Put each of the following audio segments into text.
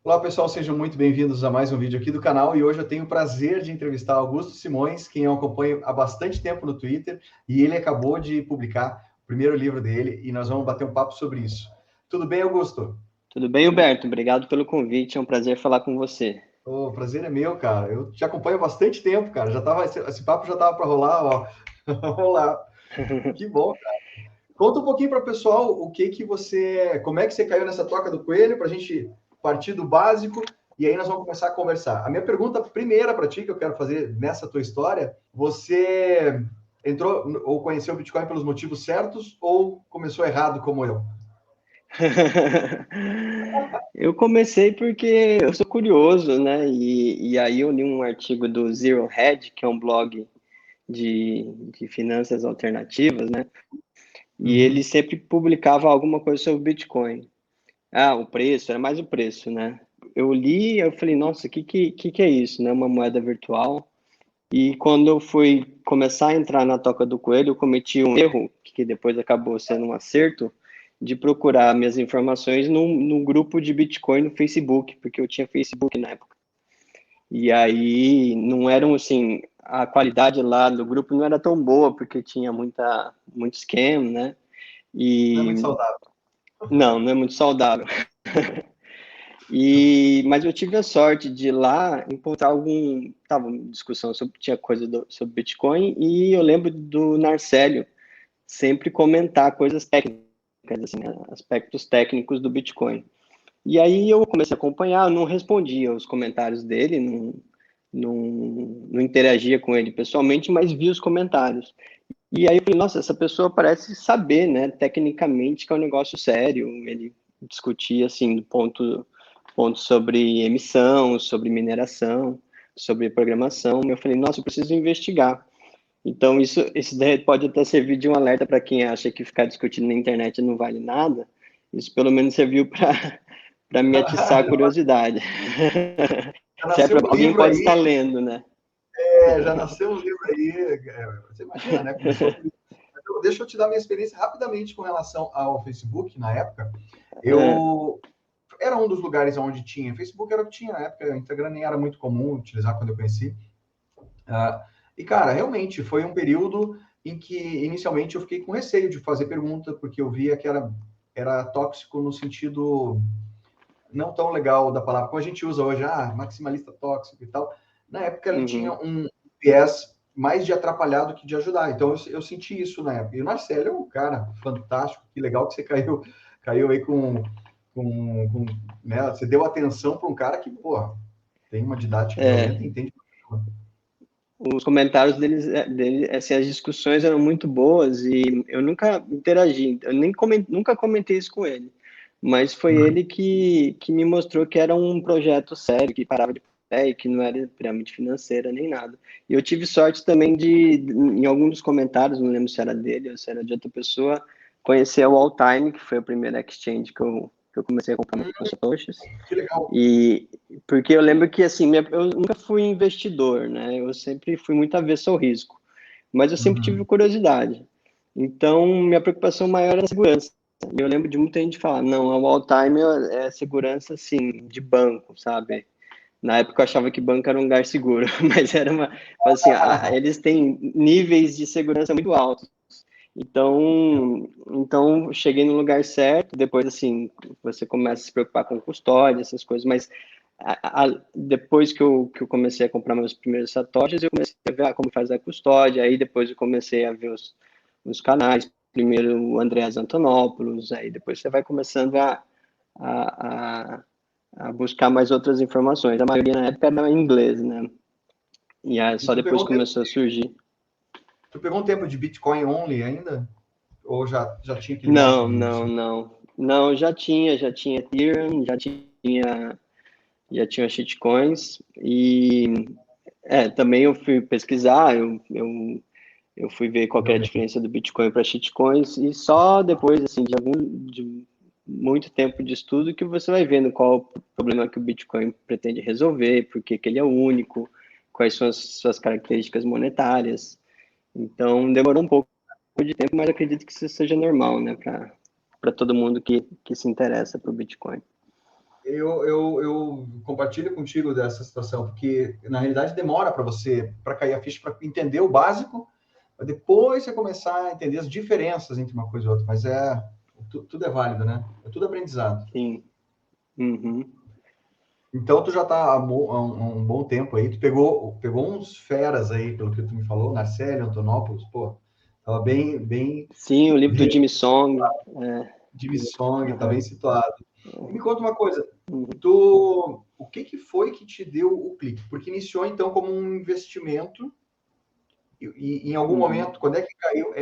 Olá, pessoal, sejam muito bem-vindos a mais um vídeo aqui do canal. E hoje eu tenho o prazer de entrevistar Augusto Simões, quem eu acompanho há bastante tempo no Twitter, e ele acabou de publicar o primeiro livro dele e nós vamos bater um papo sobre isso. Tudo bem, Augusto? Tudo bem, Huberto? Obrigado pelo convite, é um prazer falar com você. O prazer é meu, cara. Eu te acompanho há bastante tempo, cara. Esse papo já estava para rolar, ó. Vamos lá. Que bom, cara. Conta um pouquinho para o pessoal como é que você caiu nessa toca do coelho, para a gente partir do básico e aí nós vamos começar a conversar. A minha pergunta primeira para ti, que eu quero fazer nessa tua história, você entrou ou conheceu o Bitcoin pelos motivos certos ou começou errado como eu? Eu comecei porque eu sou curioso, né? E aí eu li um artigo do Zero Hedge, que é um blog de finanças alternativas, né? E ele Uhum. sempre publicava alguma coisa sobre Bitcoin. Ah, o preço, era mais o preço, né? Eu li, eu falei, nossa, o que é isso, né? Uma moeda virtual. E quando eu fui começar a entrar na toca do coelho, eu cometi um erro, que depois acabou sendo um acerto, de procurar minhas informações num grupo de Bitcoin no Facebook, porque eu tinha Facebook na época. E aí não eram assim, a qualidade lá do grupo não era tão boa, porque tinha muito scam, né? Não é muito E saudável. não é muito saudável. Mas eu tive a sorte de ir lá encontrar tava uma discussão sobre, tinha coisa sobre Bitcoin, e eu lembro do Narcélio sempre comentar coisas técnicas, assim, né, aspectos técnicos do Bitcoin. E aí eu comecei a acompanhar, eu não respondia os comentários dele, não interagia com ele pessoalmente, mas via os comentários. E aí eu falei, nossa, essa pessoa parece saber, né, tecnicamente, que é um negócio sério. Ele discutia, assim, ponto sobre emissão, sobre mineração, sobre programação. Eu falei, nossa, eu preciso investigar. Então, isso daí pode até servir de um alerta para quem acha que ficar discutindo na internet não vale nada. Isso pelo menos serviu para me atiçar a curiosidade. Já Se é nasceu para um alguém, livro pode aí, estar lendo, né? já nasceu um livro aí. Você imagina, né? Começou por isso. Deixa eu te dar minha experiência rapidamente com relação ao Facebook na época. É, Eu era um dos lugares onde tinha. Facebook era o que tinha na época, o Instagram nem era muito comum utilizar quando eu conheci. E, cara, realmente foi um período em que inicialmente eu fiquei com receio de fazer pergunta, porque eu via que era tóxico no sentido não tão legal da palavra, como a gente usa hoje, maximalista tóxico e tal. Na época ele tinha uhum. um viés mais de atrapalhar do que de ajudar. Então eu senti isso na época. E o Marcelo é um cara fantástico, que legal que você caiu aí com né? Você deu atenção para um cara que, porra, tem uma didática violenta e É, entende. os comentários dele, assim, as discussões eram muito boas e eu nunca interagi, eu nem nunca comentei isso com ele, mas foi ele que me mostrou que era um projeto sério, que parava de pé e que não era pirâmide financeira nem nada. E eu tive sorte também em alguns dos comentários, não lembro se era dele ou se era de outra pessoa, conhecer o Alltime, que foi a primeira exchange que eu comecei a comprar meus satoshis. Que legal. E porque eu lembro que assim, eu nunca fui investidor, né? Eu sempre fui muito avesso ao risco, mas eu sempre tive Uhum. curiosidade. Então, minha preocupação maior era a segurança. E eu lembro de muita gente falar, não, a all time é segurança assim de banco, sabe? Na época eu achava que banco era um lugar seguro, mas era assim, eles têm níveis de segurança muito altos. Então cheguei no lugar certo. Depois, assim, você começa a se preocupar com custódia, essas coisas. Mas depois que eu comecei a comprar meus primeiros satoshis, eu comecei a ver como faz a custódia. Aí depois eu comecei a ver os canais. Primeiro o Andreas Antonopoulos, aí depois você vai começando a, a, a buscar mais outras informações. A maioria na época era em inglês, né? E aí, E só depois começou a surgir. tu pegou um tempo de Bitcoin only ainda? Ou já tinha aquele monte Não, de. não, não. Não, já tinha Ethereum, já tinha shitcoins e também eu fui pesquisar, eu fui ver qual que é a diferença do Bitcoin para shitcoins e só depois, assim, de muito tempo de estudo que você vai vendo qual o problema que o Bitcoin pretende resolver, por que que ele é único, quais são as suas características monetárias. Então, demorou um pouco de tempo, mas acredito que isso seja normal, né, para todo mundo que se interessa por Bitcoin. eu compartilho contigo dessa situação, porque na realidade demora para você, para cair a ficha, para entender o básico, para depois você começar a entender as diferenças entre uma coisa e outra. Mas tudo é válido, né? É tudo aprendizado. Sim. Uhum. Então, tu já está há um bom tempo aí, tu pegou uns feras aí, pelo que tu me falou, Narcélio, Antonopoulos, pô, tava bem Sim, o livro do Jimmy Song. Jimmy Song, tá bem Uhum. situado. E me conta uma coisa, Uhum. o que foi que te deu o clique? Porque iniciou, então, como um investimento e em algum momento, quando é que caiu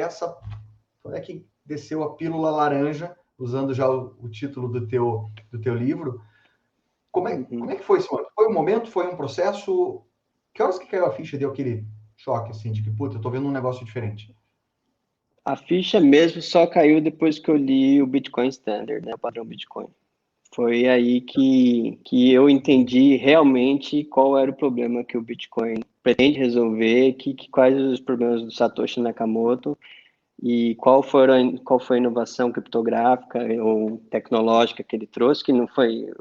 quando é que desceu a pílula laranja, usando já o título do teu livro, como é que foi esse momento? Foi um momento? Foi um processo? Que horas que caiu a ficha e deu aquele choque, assim, de que, puta, eu tô vendo um negócio diferente? A ficha mesmo só caiu depois que eu li o Bitcoin Standard, né, o padrão Bitcoin. Foi aí que eu entendi realmente qual era o problema que o Bitcoin pretende resolver, quais os problemas do Satoshi Nakamoto e qual foi a inovação criptográfica ou tecnológica que ele trouxe, que não foi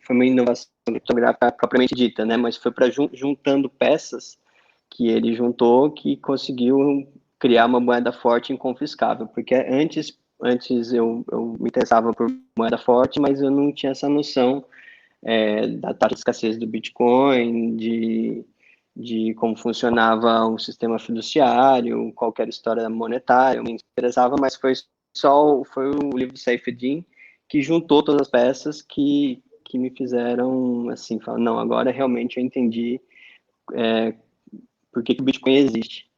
uma inovação criptográfica propriamente dita, né, mas foi para juntando peças que ele juntou que conseguiu criar uma moeda forte e inconfiscável, porque antes eu me interessava por moeda forte, mas eu não tinha essa noção da taxa de escassez do Bitcoin, de como funcionava o sistema fiduciário, qualquer história monetária, eu me interessava, mas foi o livro do Saifedean que juntou todas as peças que me fizeram, assim, falar, não, agora realmente eu entendi por que o Bitcoin existe.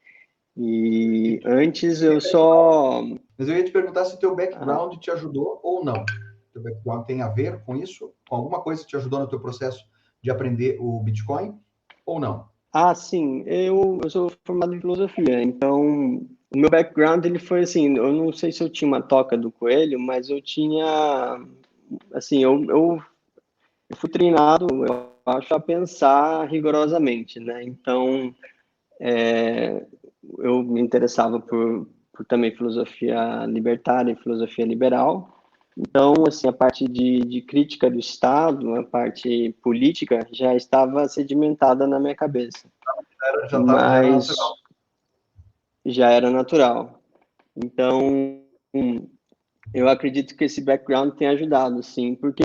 E antes eu só... Mas eu ia te perguntar se o teu Ah, background te ajudou ou não. O teu background tem a ver com isso? Com alguma coisa que te ajudou no teu processo de aprender o Bitcoin ou não? sim, eu sou formado em filosofia, então o meu background ele foi assim, eu não sei se eu tinha uma toca do coelho, mas eu tinha, assim, eu fui treinado, eu acho, a pensar rigorosamente, né? Então, eu me interessava por também filosofia libertária e filosofia liberal. Então, assim, a parte de crítica do Estado, a parte política, já estava sedimentada na minha cabeça, Já era natural. mas já era natural. Então, eu acredito que esse background tem ajudado, sim, porque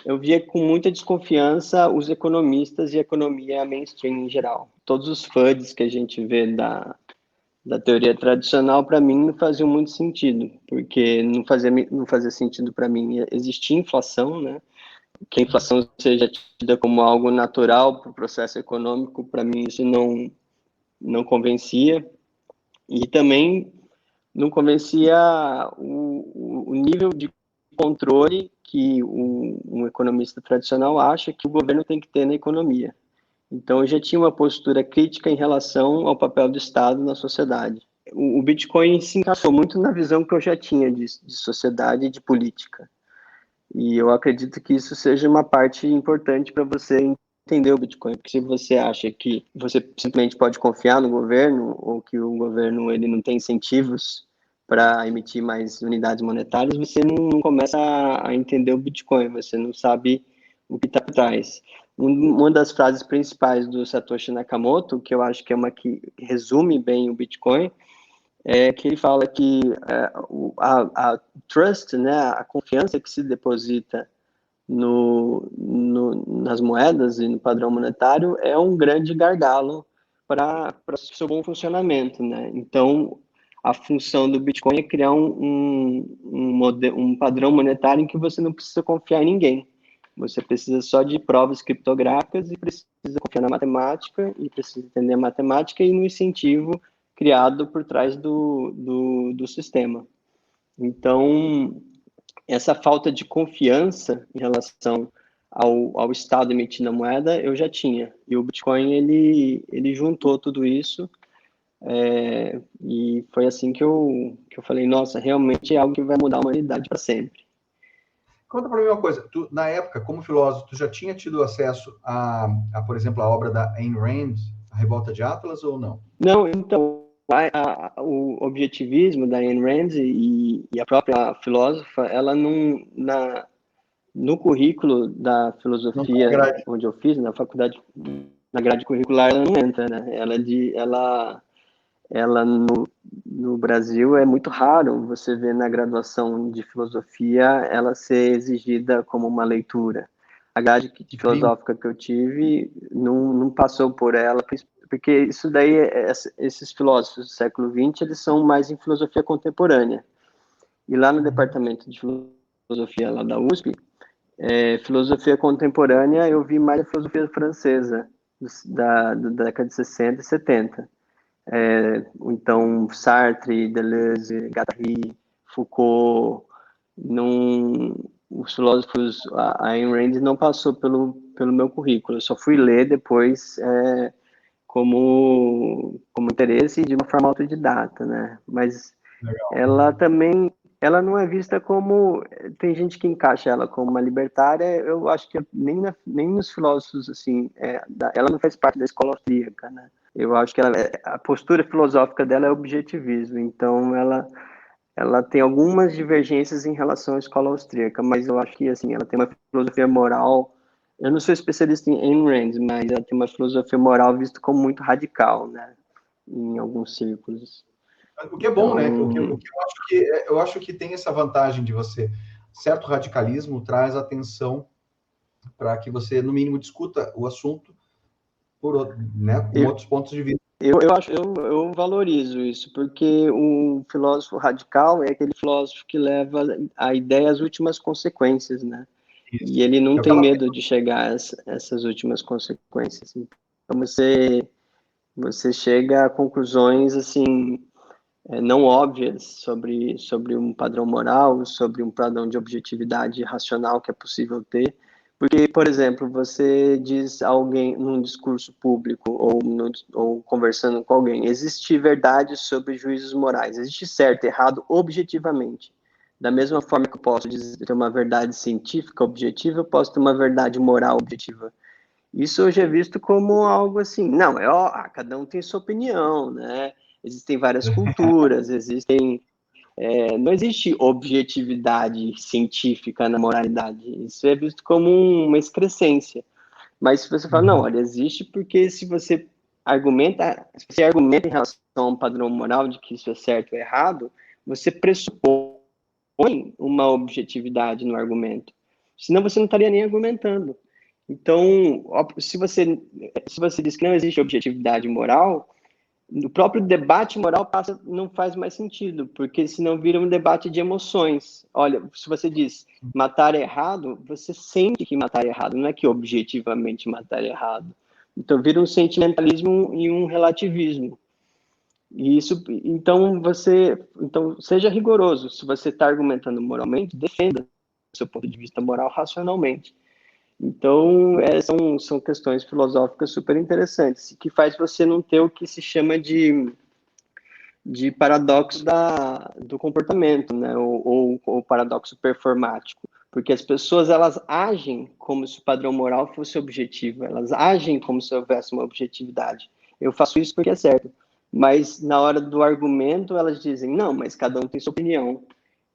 eu via com muita desconfiança os economistas e a economia mainstream em geral. Todos os FUDs que a gente vê da teoria tradicional, para mim, não faziam muito sentido, porque não fazia sentido para mim existir inflação, né? Que a inflação seja tida como algo natural para o processo econômico, para mim isso não convencia. E também não convencia o nível de controle que um economista tradicional acha que o governo tem que ter na economia. Então, eu já tinha uma postura crítica em relação ao papel do Estado na sociedade. O Bitcoin se encaixou muito na visão que eu já tinha de sociedade e de política. E eu acredito que isso seja uma parte importante para você entender o Bitcoin, porque se você acha que você simplesmente pode confiar no governo ou que o governo ele não tem incentivos para emitir mais unidades monetárias, você não começa a entender o Bitcoin, você não sabe o que está por trás. Uma das frases principais do Satoshi Nakamoto, que eu acho que é uma que resume bem o Bitcoin, é que ele fala que a trust, né, a confiança que se deposita nas moedas e no padrão monetário é um grande gargalo para o seu bom funcionamento, né? Então, a função do Bitcoin é criar um padrão monetário em que você não precisa confiar em ninguém. Você precisa só de provas criptográficas e precisa confiar na matemática e precisa entender a matemática e no incentivo criado por trás do sistema. Então, essa falta de confiança em relação ao Estado emitindo a moeda, eu já tinha. E o Bitcoin, ele juntou tudo isso, e foi assim que eu falei, nossa, realmente é algo que vai mudar a humanidade para sempre. Conta para mim uma coisa, tu, na época, como filósofo, tu já tinha tido acesso por exemplo, a obra da Ayn Rand, A Revolta de Atlas, ou não? Não, então, o objetivismo da Ayn Rand e a própria filósofa, ela não, No currículo da Não tá na filosofia, grade. onde eu fiz, na faculdade, na grade curricular, ela não entra, né? Ela no Brasil é muito raro você ver na graduação de filosofia ela ser exigida como uma leitura. A grade Entendi. filosófica que eu tive não passou por ela, porque isso daí, esses filósofos do século XX, eles são mais em filosofia contemporânea. E lá no Uhum. departamento de filosofia lá da USP, filosofia contemporânea, eu vi mais a filosofia francesa, da década de 60 e 70. Então, Sartre, Deleuze, Guattari, Foucault, não, os filósofos, a Ayn Rand não passou pelo meu currículo, eu só fui ler depois como interesse de uma forma autodidata, né? Mas Legal. ela também, ela não é vista como, tem gente que encaixa ela como uma libertária, eu acho que nem nos filósofos, assim, ela não faz parte da escola austríaca, né? Eu acho que a postura filosófica dela é objetivismo, então ela tem algumas divergências em relação à escola austríaca, mas eu acho que, assim, ela tem uma filosofia moral, eu não sou especialista em Ayn Rand, mas ela tem uma filosofia moral vista como muito radical, né? Em alguns círculos. O que é bom, né? O Então, que eu acho que tem essa vantagem de você, certo radicalismo traz atenção para que você, no mínimo, discuta o assunto né, com eu, outros pontos de vista. eu valorizo isso, porque o filósofo radical é aquele filósofo que leva a ideia às últimas consequências, né? E Isso. ele não É o que tem ela medo de chegar a essas últimas consequências. Então você chega a conclusões assim não óbvias sobre um padrão moral, sobre um padrão de objetividade racional que é possível ter. Porque, por exemplo, você diz a alguém num discurso público ou conversando com alguém, existe verdade sobre juízos morais, existe certo e errado objetivamente. Da mesma forma que eu posso ter uma verdade científica objetiva, eu posso ter uma verdade moral objetiva. Isso hoje é visto como algo assim, não, ó, cada um tem sua opinião, né? Existem várias culturas, não existe objetividade científica na moralidade. Isso é visto como uma excrescência. Mas se você fala, não, Uhum. olha, existe porque se você argumenta em relação a um padrão moral de que isso é certo ou errado, você pressupõe uma objetividade no argumento. Senão você não estaria nem argumentando. Então, se você diz que não existe objetividade moral, o próprio debate moral não faz mais sentido, porque senão vira um debate de emoções. Olha, se você diz matar é errado, você sente que matar é errado, não é que objetivamente matar é errado. Então vira um sentimentalismo e um relativismo. E isso, então seja rigoroso. Se você está argumentando moralmente, defenda o seu ponto de vista moral racionalmente. Então, são questões filosóficas super interessantes, que faz você não ter o que se chama de paradoxo do comportamento, né? Ou paradoxo performático. Porque as pessoas, elas agem como se o padrão moral fosse objetivo, elas agem como se houvesse uma objetividade. Eu faço isso porque é certo. Mas, na hora do argumento, elas dizem, não, mas cada um tem sua opinião.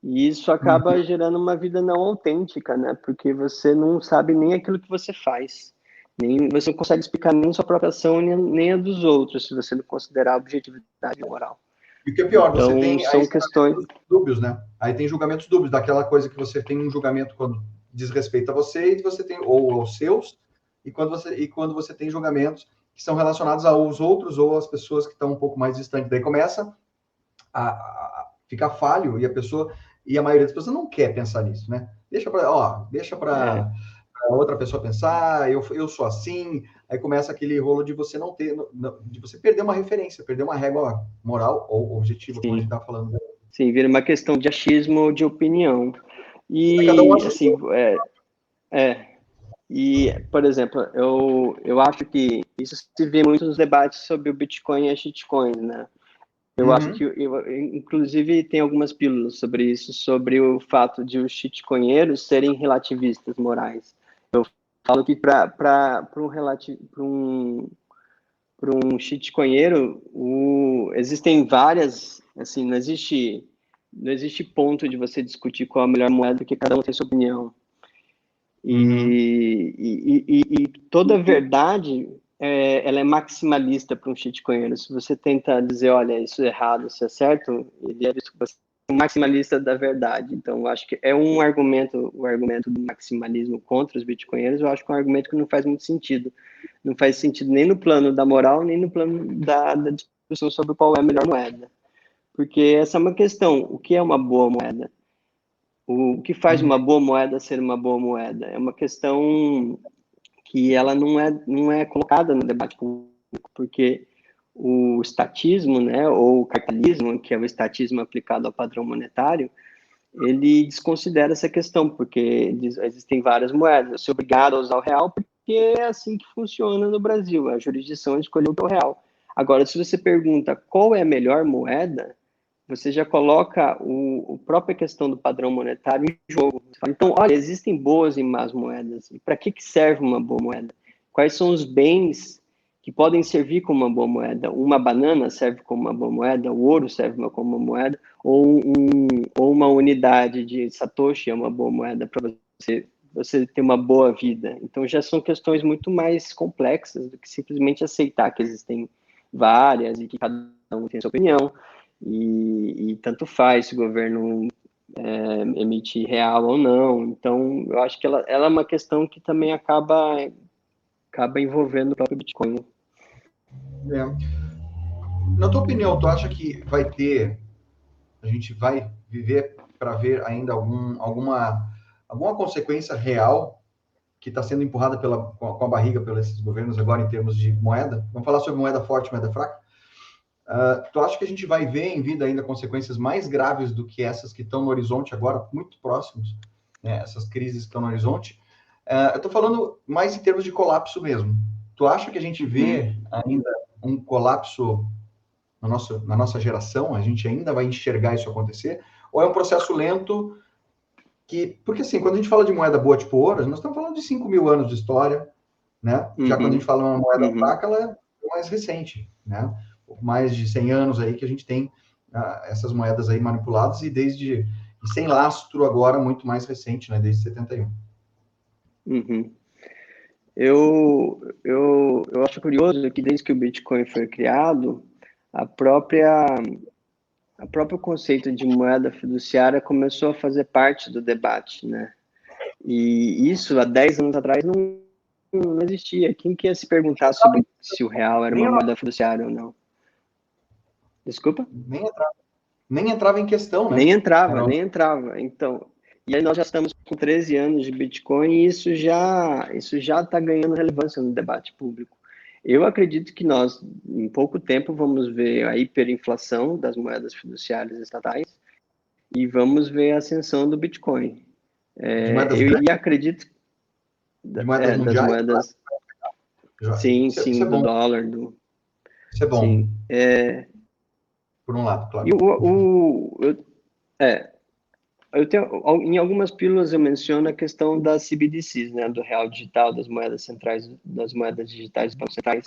E isso acaba Uhum. gerando uma vida não autêntica, né? Porque você não sabe nem aquilo que você faz. Nem, você não consegue explicar nem sua própria ação, nem a dos outros, se você não considerar a objetividade moral. E o que é pior, você Então, tem aí são questões. dúbios, né? Aí tem julgamentos dúbios, daquela coisa que você tem um julgamento quando diz respeito a você e você tem ou aos seus, e quando você tem julgamentos que são relacionados aos outros ou às pessoas que estão um pouco mais distantes. Daí começa a ficar falho e a maioria das pessoas não quer pensar nisso, né? Deixa para É, outra pessoa pensar, eu sou assim, aí começa aquele rolo de você não ter, de você perder uma referência, perder uma régua moral ou objetiva, como a gente sim, está falando. sim, vira uma questão de achismo ou de opinião. Cada um E, acha o assim, seu. por exemplo, eu acho que isso se vê muito nos debates sobre o Bitcoin e as shitcoins, né? Eu acho que, Uhum. inclusive, tem algumas pílulas sobre isso, sobre o fato de os shitcoinheiros serem relativistas morais. Falo que para um shitcoinheiro, existem várias, assim, não existe ponto de você discutir qual a melhor moeda, porque cada um tem sua opinião. E toda verdade, ela é maximalista para um shitcoinheiro. Se você tenta dizer, olha, isso é errado, isso é certo, ele é visto como um maximalista da verdade. Então, eu acho que é um argumento, o argumento do maximalismo contra os bitcoinheiros, eu acho que é um argumento que não faz muito sentido. Não faz sentido nem no plano da moral, nem no plano da discussão sobre qual é a melhor moeda. Porque essa é uma questão, o que é uma boa moeda? O que faz uma boa moeda ser uma boa moeda? É uma questão que ela não é colocada no debate público, porque o estatismo, né, ou o capitalismo, que é o estatismo aplicado ao padrão monetário, ele desconsidera essa questão, porque existem várias moedas. Eu sou obrigado a usar o real porque é assim que funciona no Brasil, a jurisdição escolheu o real. Agora, se você pergunta qual é a melhor moeda, você já coloca a própria questão do padrão monetário em jogo. Você fala, então, olha, existem boas e más moedas. E para que serve uma boa moeda? Quais são os bens que podem servir como uma boa moeda? Uma banana serve como uma boa moeda, o ouro serve como uma moeda, ou uma unidade de Satoshi é uma boa moeda para você ter uma boa vida. Então, já são questões muito mais complexas do que simplesmente aceitar que existem várias e que cada um tem a sua opinião. E tanto faz se o governo emitir real ou não. Então, eu acho que ela é uma questão que também acaba envolvendo o próprio Bitcoin. Na tua opinião, tu acha que a gente vai viver para ver ainda alguma consequência real que está sendo empurrada com a barriga pelos esses governos agora em termos de moeda? Vamos falar sobre moeda forte, moeda fraca? Tu acha que a gente vai ver em vida ainda consequências mais graves do que essas que estão no horizonte agora, muito próximos, né? Essas crises que estão no horizonte? Eu estou falando mais em termos de colapso mesmo. Tu acha que a gente vê ainda um colapso na nossa geração? A gente ainda vai enxergar isso acontecer? Ou é um processo lento porque assim, quando a gente fala de moeda boa tipo ouro, nós estamos falando de 5 mil anos de história, né? Já quando a gente fala de uma moeda fraca, ela é mais recente, né? Mais de 100 anos aí que a gente tem essas moedas aí manipuladas e sem lastro agora, muito mais recente, né? Desde 71. Eu acho curioso que desde que o Bitcoin foi criado, o próprio conceito de moeda fiduciária começou a fazer parte do debate, né? E isso, há 10 anos atrás, não existia. Quem que ia se perguntar sobre se o real era uma moeda fiduciária ou não? Desculpa? Nem entrava em questão, né? Nem entrava. Então, e aí nós já estamos com 13 anos de Bitcoin e isso já está ganhando relevância no debate público. Eu acredito que nós, em pouco tempo, vamos ver a hiperinflação das moedas fiduciárias estatais e vamos ver a ascensão do Bitcoin. Eu acredito de moedas mundiais, das moedas. Sim, isso do é dólar. Isso é bom. Sim. Por um lado, claro. Em algumas pílulas eu menciono a questão das CBDCs, né, do real digital, das moedas centrais, das moedas digitais dos bancos centrais.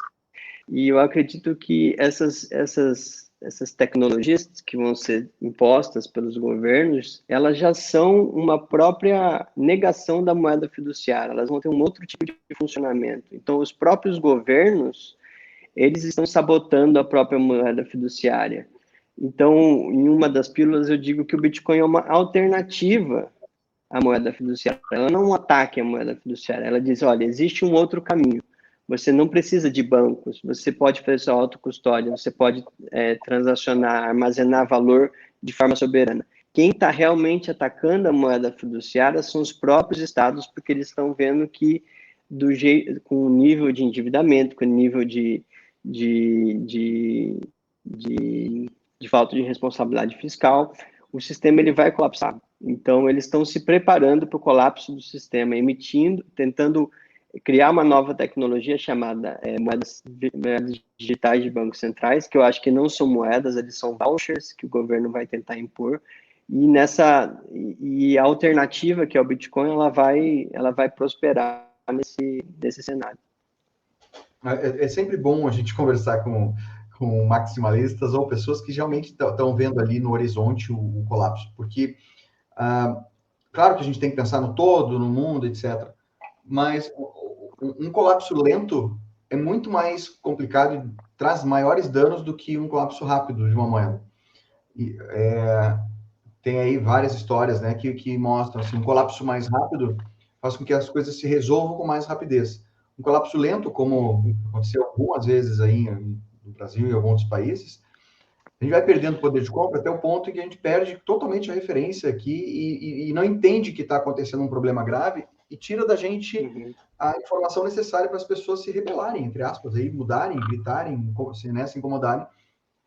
E eu acredito que essas tecnologias que vão ser impostas pelos governos, elas já são uma própria negação da moeda fiduciária, elas vão ter um outro tipo de funcionamento. Então, os próprios governos, eles estão sabotando a própria moeda fiduciária. Então, em uma das pílulas, eu digo que o Bitcoin é uma alternativa à moeda fiduciária. Ela não ataca a moeda fiduciária, ela diz, olha, existe um outro caminho. Você não precisa de bancos, você pode fazer sua autocustódia, você pode transacionar, armazenar valor de forma soberana. Quem está realmente atacando a moeda fiduciária são os próprios estados, porque eles estão vendo que, com o nível de endividamento, com o nível de falta de responsabilidade fiscal, o sistema ele vai colapsar. Então, eles estão se preparando para o colapso do sistema, tentando criar uma nova tecnologia chamada moedas digitais de bancos centrais, que eu acho que não são moedas, eles são vouchers que o governo vai tentar impor. E a alternativa, que é o Bitcoin, ela vai prosperar nesse cenário. É sempre bom a gente conversar com maximalistas ou pessoas que realmente estão vendo ali no horizonte o colapso, porque claro que a gente tem que pensar no todo, no mundo, etc., mas um colapso lento é muito mais complicado e traz maiores danos do que um colapso rápido de uma moeda. E, tem aí várias histórias, né, que mostram assim, um colapso mais rápido faz com que as coisas se resolvam com mais rapidez. Um colapso lento, como aconteceu algumas vezes aí no Brasil e em alguns países, a gente vai perdendo poder de compra até o ponto em que a gente perde totalmente a referência aqui e não entende que está acontecendo um problema grave e tira da gente a informação necessária para as pessoas se rebelarem, entre aspas, aí, mudarem, gritarem, se incomodarem.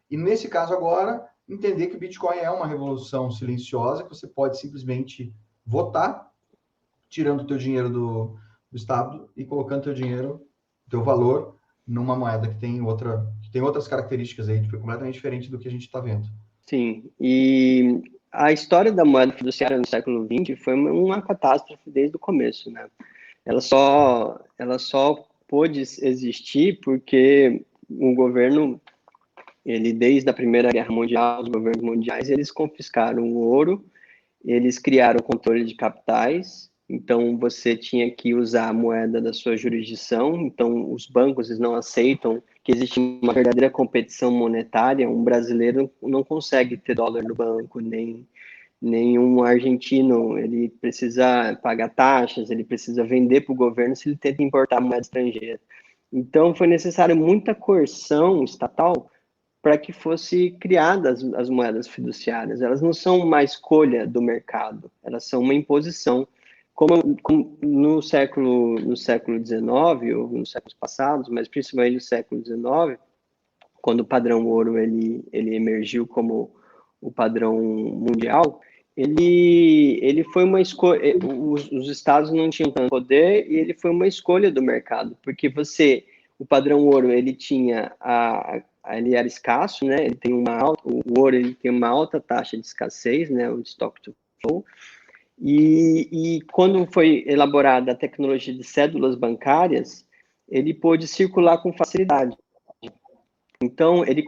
E nesse caso agora, entender que o Bitcoin é uma revolução silenciosa, que você pode simplesmente votar, tirando o teu dinheiro do Estado e colocando o teu dinheiro, teu valor, numa moeda que tem outras características aí, completamente diferente do que a gente está vendo. Sim, e a história da moeda fiduciária no século XX foi uma catástrofe desde o começo, né? Ela só pôde existir porque o governo, desde a Primeira Guerra Mundial, os governos mundiais, eles confiscaram o ouro, eles criaram o controle de capitais, então você tinha que usar a moeda da sua jurisdição, então os bancos eles não aceitam que existe uma verdadeira competição monetária, um brasileiro não consegue ter dólar no banco, nem um argentino, ele precisa pagar taxas, ele precisa vender para o governo se ele tenta importar moeda estrangeira. Então foi necessário muita coerção estatal para que fosse criadas as moedas fiduciárias. Elas não são uma escolha do mercado, elas são uma imposição. Como no século XIX, ou nos séculos passados, mas principalmente no século XIX, quando o padrão ouro ele emergiu como o padrão mundial, ele foi uma escolha, os estados não tinham tanto poder e ele foi uma escolha do mercado, porque o padrão ouro, ele tinha ele era escasso, né? Ele tem o ouro ele tem uma alta taxa de escassez, né? O stock to flow. E quando foi elaborada a tecnologia de cédulas bancárias, ele pôde circular com facilidade. Então, ele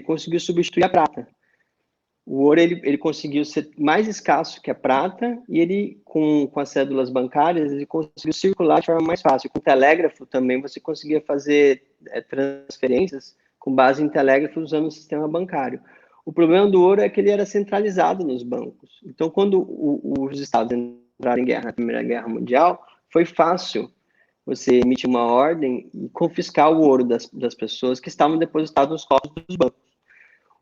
conseguiu substituir a prata. O ouro ele conseguiu ser mais escasso que a prata e ele, com as cédulas bancárias, ele conseguiu circular de forma mais fácil. Com o telégrafo também você conseguia fazer transferências com base em telégrafo usando o sistema bancário. O problema do ouro é que ele era centralizado nos bancos. Então, quando os Estados entraram em guerra, na Primeira Guerra Mundial, foi fácil você emitir uma ordem e confiscar o ouro das pessoas que estavam depositados nos cofres dos bancos.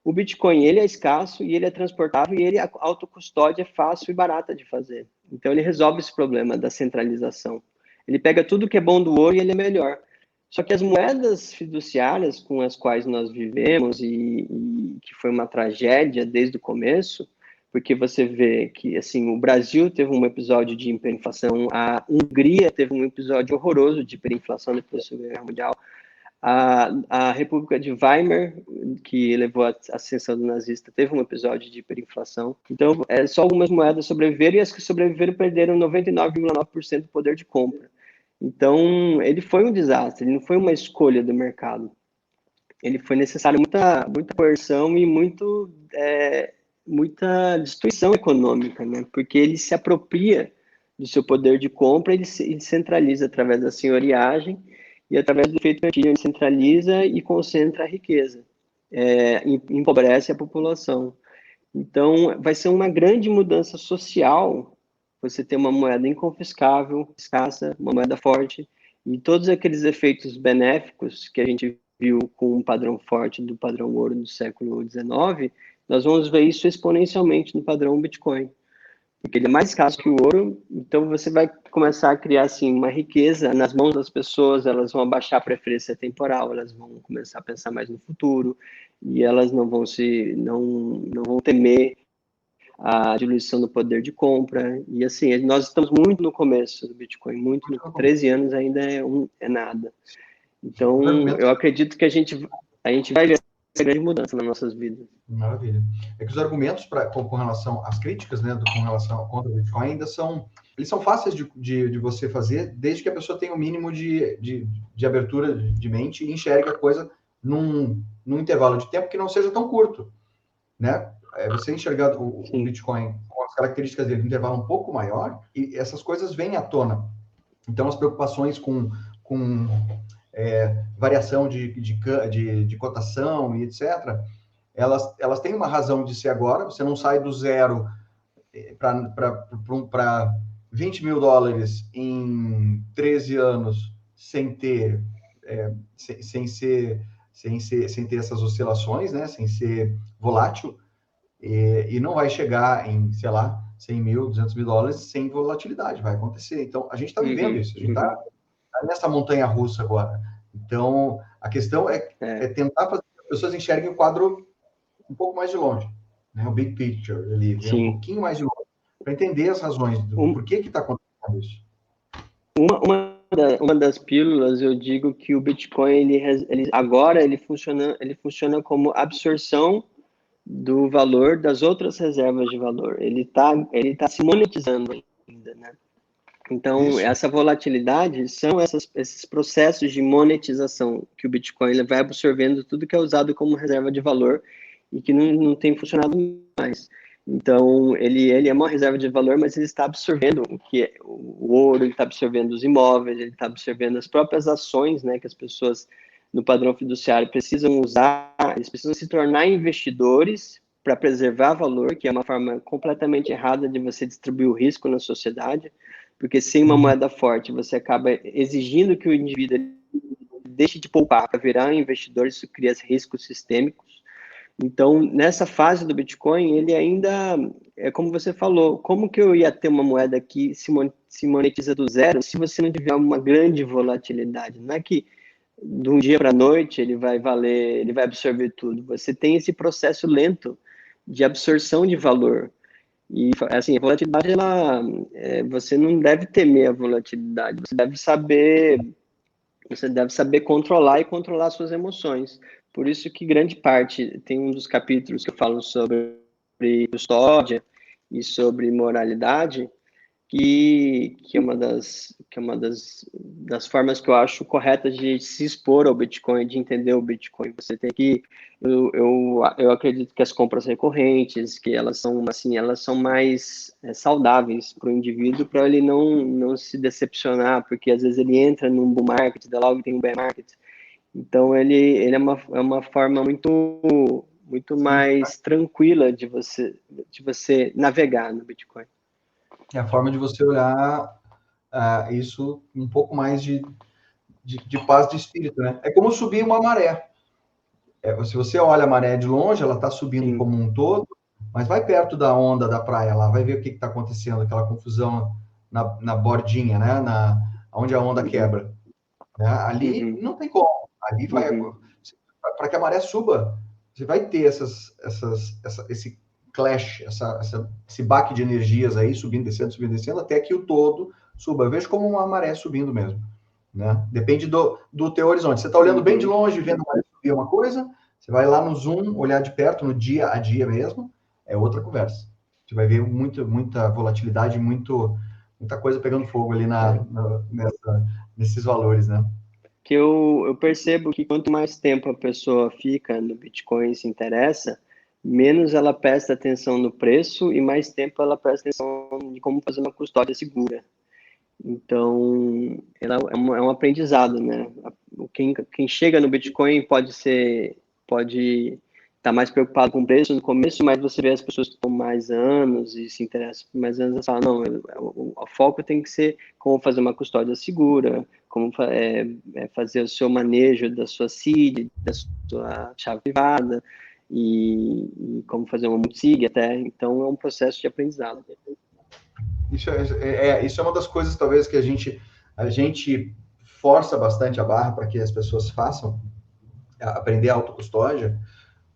O Bitcoin, ele é escasso e ele é transportável e a autocustódia é fácil e barata de fazer. Então, ele resolve esse problema da centralização. Ele pega tudo que é bom do ouro e ele é melhor. Só que as moedas fiduciárias com as quais nós vivemos e que foi uma tragédia desde o começo, porque você vê que, assim, o Brasil teve um episódio de hiperinflação, a Hungria teve um episódio horroroso de hiperinflação depois da Segunda Guerra Mundial, a República de Weimar, que levou à ascensão do nazista, teve um episódio de hiperinflação. Então, só algumas moedas sobreviveram e as que sobreviveram perderam 99,9% do poder de compra. Então, ele foi um desastre, ele não foi uma escolha do mercado. Ele foi necessário muita coerção e muita destruição econômica, né? Porque ele se apropria do seu poder de compra, ele centraliza através da senhoriagem e através do efeito cantilho, ele centraliza e concentra a riqueza, empobrece a população. Então, vai ser uma grande mudança social você ter uma moeda inconfiscável, escassa, uma moeda forte, e todos aqueles efeitos benéficos que a gente viu com um padrão forte do padrão ouro do século XIX, nós vamos ver isso exponencialmente no padrão Bitcoin, porque ele é mais escasso que o ouro, então você vai começar a criar assim uma riqueza nas mãos das pessoas, elas vão abaixar a preferência temporal, elas vão começar a pensar mais no futuro e elas não vão temer a diluição do poder de compra, e assim, nós estamos muito no começo do Bitcoin, 13 anos ainda é nada. Então, eu acredito que a gente vai ver essa grande mudança nas nossas vidas. Maravilha. É que os argumentos com relação às críticas, né, com relação contra o Bitcoin ainda são fáceis de você fazer, desde que a pessoa tenha o mínimo de abertura de mente e enxergue a coisa num intervalo de tempo que não seja tão curto, né? Você enxergar o Bitcoin com as características dele, um intervalo um pouco maior, e essas coisas vêm à tona. Então, as preocupações com variação de cotação e etc., elas têm uma razão de ser agora. Você não sai do zero para 20 mil dólares em 13 anos sem ter essas oscilações, né? Sem ser volátil, e não vai chegar em, sei lá, 100 mil, 200 mil dólares sem volatilidade, vai acontecer. Então, a gente está vivendo isso, a gente está nessa montanha russa agora. Então, a questão é tentar fazer que as pessoas enxerguem o quadro um pouco mais de longe, né? O big picture, ele vem um pouquinho mais de longe, para entender as razões do porquê que está acontecendo isso. Uma das pílulas, eu digo que o Bitcoin, agora ele funciona como absorção do valor das outras reservas de valor. Ele tá se monetizando ainda, né? Então, isso. Essa volatilidade são esses processos de monetização que o Bitcoin ele vai absorvendo tudo que é usado como reserva de valor e que não tem funcionado mais. Então, ele é uma reserva de valor, mas ele está absorvendo o ouro, ele está absorvendo os imóveis, ele está absorvendo as próprias ações, né, que as pessoas no padrão fiduciário precisam usar, eles precisam se tornar investidores para preservar valor, que é uma forma completamente errada de você distribuir o risco na sociedade, porque sem uma moeda forte, você acaba exigindo que o indivíduo deixe de poupar para virar investidor, isso cria riscos sistêmicos. Então, nessa fase do Bitcoin, ele ainda, como você falou, como que eu ia ter uma moeda que se monetiza do zero se você não tiver uma grande volatilidade? Não é que de um dia para a noite ele vai valer, ele vai absorver tudo. Você tem esse processo lento de absorção de valor. E, assim, a volatilidade, você não deve temer a volatilidade, você deve saber controlar e controlar suas emoções. Por isso que grande parte, tem um dos capítulos que eu falo sobre custódia e sobre moralidade, que é uma das formas que eu acho corretas de se expor ao Bitcoin, de entender o Bitcoin. Você tem que, eu acredito que as compras recorrentes, que elas são assim, elas são mais saudáveis para o indivíduo, para ele não se decepcionar, porque às vezes ele entra num bull market, daí logo tem um bear market. Então ele é uma forma muito mais tranquila de você navegar no Bitcoin. É a forma de você olhar isso um pouco mais de paz de espírito, né? É como subir uma maré. Se você olha a maré de longe, ela está subindo Sim. como um todo, mas vai perto da onda da praia lá, vai ver o que está acontecendo, aquela confusão na bordinha, né? Onde a onda quebra. Né? Ali não tem como. Ali vai... Para que a maré suba, você vai ter esse clash, esse baque de energias aí, subindo, descendo, até que o todo suba. Eu vejo como uma maré subindo mesmo. Né? Depende do teu horizonte. Você está olhando bem de longe, vendo a maré subir uma coisa, você vai lá no zoom, olhar de perto, no dia a dia mesmo, é outra conversa. Você vai ver muita volatilidade, muita coisa pegando fogo ali nesses valores, né? Que eu percebo que quanto mais tempo a pessoa fica no Bitcoin e se interessa, menos ela presta atenção no preço e mais tempo ela presta atenção de como fazer uma custódia segura. Então, ela é um aprendizado, né? Quem chega no Bitcoin pode estar mais preocupado com o preço no começo, mas você vê as pessoas que estão mais anos e se interessam por mais anos, falam, não, o foco tem que ser como fazer uma custódia segura, como fazer o seu manejo da sua seed, da sua chave privada, e como fazer uma multisig até. Então, é um processo de aprendizado. Isso é uma das coisas, talvez, que a gente força bastante a barra para que as pessoas façam, aprender a autocustódia,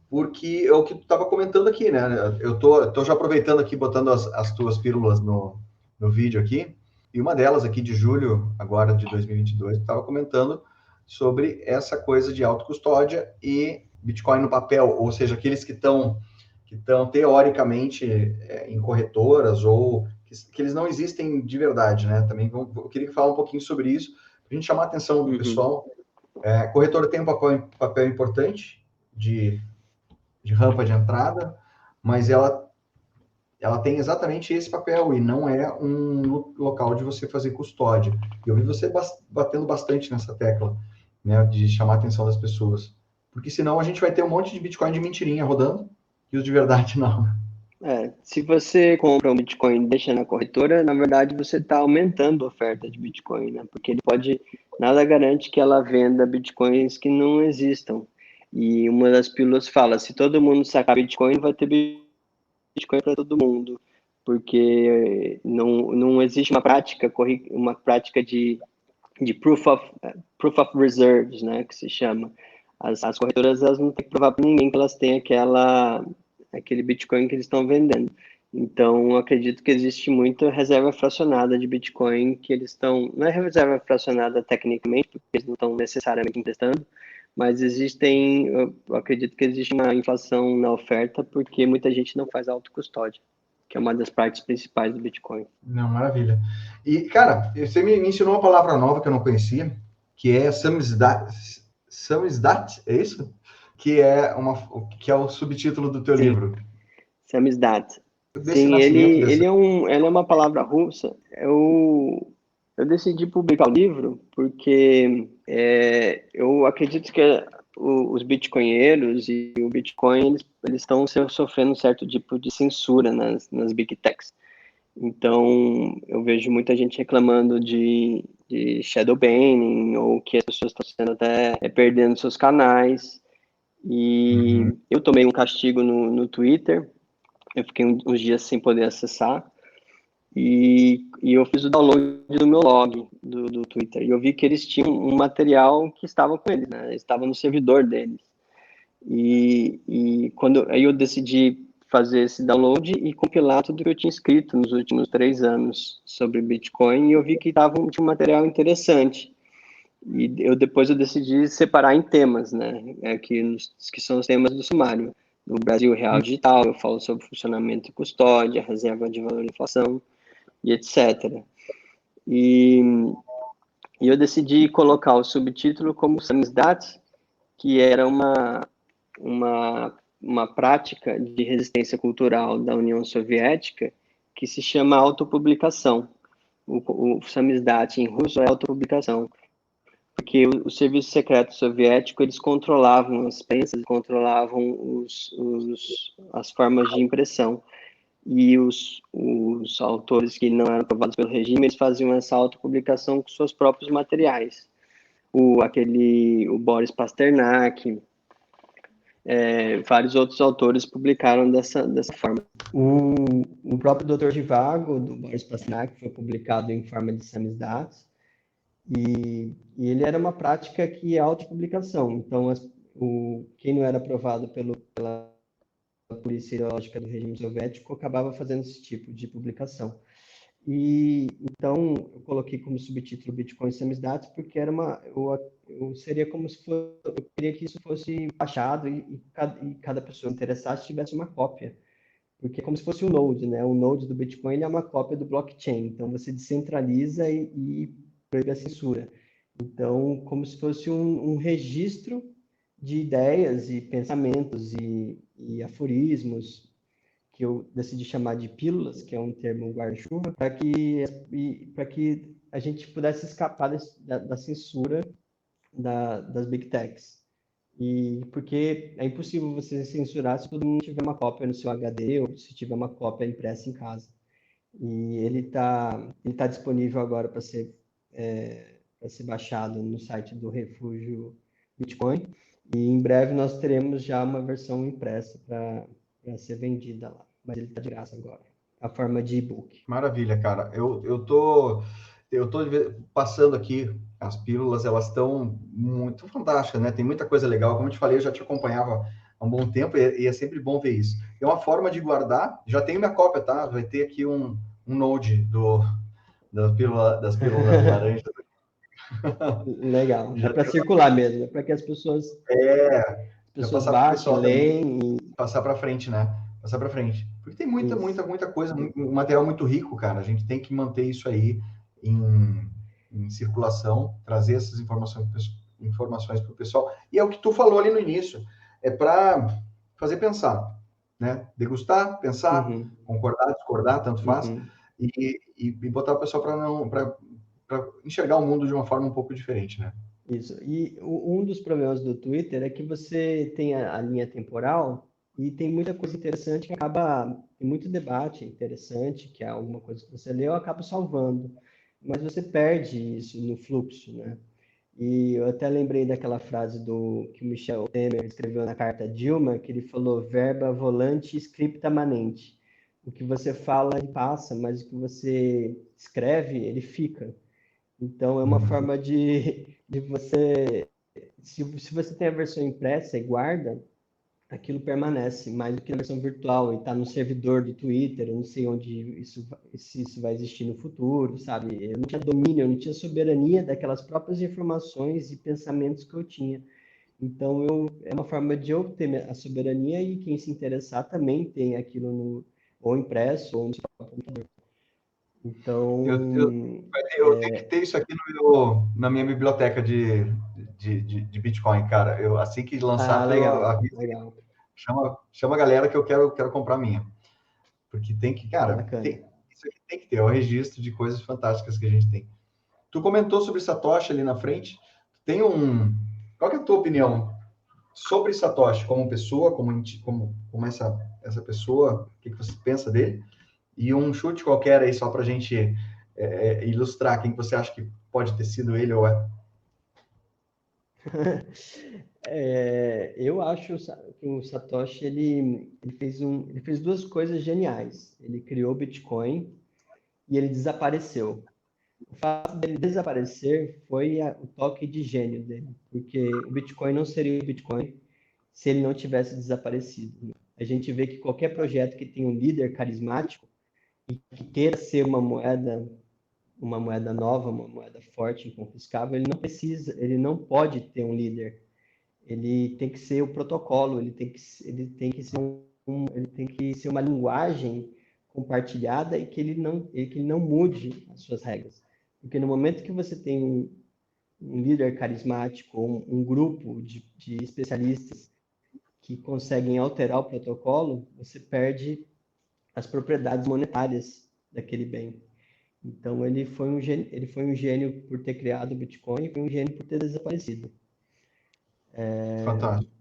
porque é o que tu estava comentando aqui, né? Eu tô já aproveitando aqui, botando as tuas pílulas no vídeo aqui, e uma delas aqui de julho, agora de 2022, estava comentando sobre essa coisa de autocustódia e Bitcoin no papel, ou seja, aqueles que estão teoricamente em corretoras ou que eles não existem de verdade, né? Também eu queria falar um pouquinho sobre isso, para a gente chamar a atenção do pessoal. Corretora tem um papel importante de rampa de entrada, mas ela ela tem exatamente esse papel e não é um local de você fazer custódia. Eu vi você batendo bastante nessa tecla, né, de chamar a atenção das pessoas. Porque senão a gente vai ter um monte de Bitcoin de mentirinha rodando e os de verdade não. Se você compra um Bitcoin e deixa na corretora, na verdade você está aumentando a oferta de Bitcoin, né? Porque ele pode, nada garante que ela venda Bitcoins que não existam. E uma das pílulas fala, se todo mundo sacar Bitcoin, vai ter Bitcoin para todo mundo, porque não existe uma prática de proof of reserves, né, que se chama. As corretoras, elas não têm que provar para ninguém que elas têm aquele Bitcoin que eles estão vendendo. Então, eu acredito que existe muita reserva fracionada de Bitcoin que eles estão... Não é reserva fracionada tecnicamente, porque eles não estão necessariamente emprestando, mas eu acredito que existe uma inflação na oferta porque muita gente não faz autocustódia, que é uma das partes principais do Bitcoin. Não, maravilha. E, cara, você me ensinou uma palavra nova que eu não conhecia, que é samizdat. Samizdat, é isso? Que é o subtítulo do teu Sim, livro. samizdat. Desse Sim, nascimento dessa. ela é uma palavra russa. Eu decidi publicar o livro porque eu acredito que os bitcoinheiros e o Bitcoin, eles estão sofrendo um certo tipo de censura nas big techs. Então, eu vejo muita gente reclamando de shadow banning, ou que as pessoas estão sendo até perdendo seus canais. E Uhum. eu tomei um castigo no Twitter, eu fiquei uns dias sem poder acessar, e eu fiz o download do meu log do Twitter, e eu vi que eles tinham um material que estava com eles, né? Estava no servidor deles. E quando aí eu decidi fazer esse download e compilar tudo que eu tinha escrito nos últimos 3 anos sobre Bitcoin, e eu vi que tinha um material interessante. E depois eu decidi separar em temas, né? Que são os temas do sumário. No Brasil Real Digital, eu falo sobre funcionamento e custódia, reserva de valor e inflação, e etc. E, e eu decidi colocar o subtítulo como samizdat, que era uma prática de resistência cultural da União Soviética que se chama autopublicação. O samizdat em russo é autopublicação, porque o serviço secreto soviético, eles controlavam as prensas, controlavam as formas de impressão. E os autores que não eram aprovados pelo regime, eles faziam essa autopublicação com seus próprios materiais. O Boris Pasternak, vários outros autores publicaram dessa forma. O próprio Dr. Zhivago, do Boris Pasternak, foi publicado em forma de samizdat, e ele era uma prática que é autopublicação. Então, quem não era aprovado pela polícia ideológica do regime soviético acabava fazendo esse tipo de publicação. E então eu coloquei como subtítulo Bitcoin Samizdat porque seria como se fosse, eu queria que isso fosse baixado e cada pessoa interessada tivesse uma cópia, porque é como se fosse um node, né? O node do Bitcoin ele é uma cópia do blockchain, então você descentraliza e proíbe a censura. Então, como se fosse um registro de ideias e pensamentos e aforismos, que eu decidi chamar de pílulas, que é um termo guarda-chuva, para que a gente pudesse escapar da censura das big techs. E porque é impossível você censurar se todo mundo tiver uma cópia no seu HD ou se tiver uma cópia impressa em casa. E ele tá disponível agora para ser baixado no site do Refúgio Bitcoin. E em breve nós teremos já uma versão impressa para ser vendida lá. Mas ele está de graça agora, a forma de e-book. Maravilha, cara. Eu tô passando aqui as pílulas, elas estão muito fantásticas, né? Tem muita coisa legal. Como eu te falei, eu já te acompanhava há um bom tempo e é sempre bom ver isso. É uma forma de guardar. Já tenho minha cópia, tá? Vai ter aqui um node das pílulas laranjas. Legal. É Já para tenho, circular mesmo, é para que as pessoas, já passar para o baixem, pessoal também, leem passar para frente, né? Passar para frente. Porque tem muita, isso. muita, muita coisa, um material muito rico, cara. A gente tem que manter isso aí em circulação, trazer essas informações para o pessoal. E é o que tu falou ali no início, é para fazer pensar. né? Degustar, pensar, Uhum, concordar, discordar, tanto faz, uhum. e botar o pessoal para enxergar o mundo de uma forma um pouco diferente, né? Isso. E um dos problemas do Twitter é que você tem a linha temporal e tem muita coisa interessante que acaba, tem muito debate interessante, que é alguma coisa que você leu, acaba salvando. Mas você perde isso no fluxo, né? E eu até lembrei daquela frase do que o Michel Temer escreveu na carta Dilma, que ele falou verba volante scripta manente. O que você fala, ele passa, mas o que você escreve, ele fica. Então, é uma Uhum. forma de você. Se você tem a versão impressa e guarda, aquilo permanece, mais do que na versão virtual e está no servidor do Twitter. Eu não sei onde isso, se isso vai existir no futuro, sabe? Eu não tinha domínio, eu não tinha soberania daquelas próprias informações e pensamentos que eu tinha. Então, é uma forma de eu ter a soberania e quem se interessar também tem aquilo no, ou impresso ou no seu computador. Eu, eu, Então, eu tenho que ter isso aqui na minha biblioteca de Bitcoin, cara. Assim que lançar, eu legal, aviso, legal. chama a galera que eu quero comprar a minha. Porque tem que, cara, Bacana. isso aqui tem que ter, é o registro de coisas fantásticas que a gente tem. Tu comentou sobre Satoshi ali na frente. Tem um. Qual que é a tua opinião sobre Satoshi como pessoa, como essa pessoa? O que você pensa dele? E um chute qualquer aí, só para a gente ilustrar quem você acha que pode ter sido ele ou é. Eu acho que o Satoshi ele fez duas coisas geniais. Ele criou o Bitcoin e ele desapareceu. O fato dele desaparecer foi o toque de gênio dele, porque o Bitcoin não seria o Bitcoin se ele não tivesse desaparecido. A gente vê que qualquer projeto que tenha um líder carismático e que queira ser uma moeda nova, uma moeda forte, inconfiscável, ele não pode ter um líder. Ele tem que ser o protocolo, ele tem que ser ele tem que ser uma linguagem compartilhada e que ele não mude as suas regras. Porque no momento que você tem um líder carismático, um grupo de especialistas que conseguem alterar o protocolo, você perde as propriedades monetárias daquele bem. Então ele foi um gênio por ter criado o Bitcoin e foi um gênio por ter desaparecido. Fantástico. É